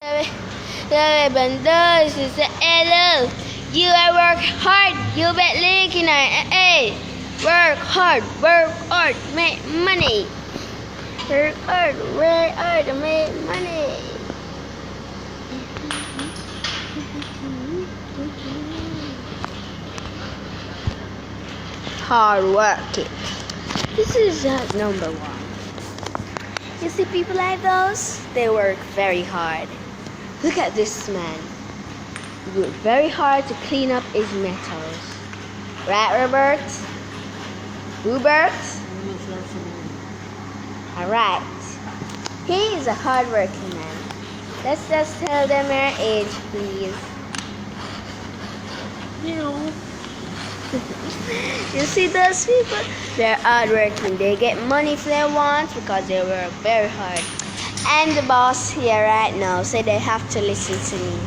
This is the error. You have work hard, you bet linking I work hard, make money. Work hard, make money. Hard working. This is number one. You see people like those? They work very hard. Look at this man. He worked very hard to clean up his metals. Right, Robert? Hubert? Alright. He is a hard-working man. Let's just tell them our age, please. You see those people? They're hardworking. They get money if they want because they work very hard. And the boss here right now said they have to listen to me.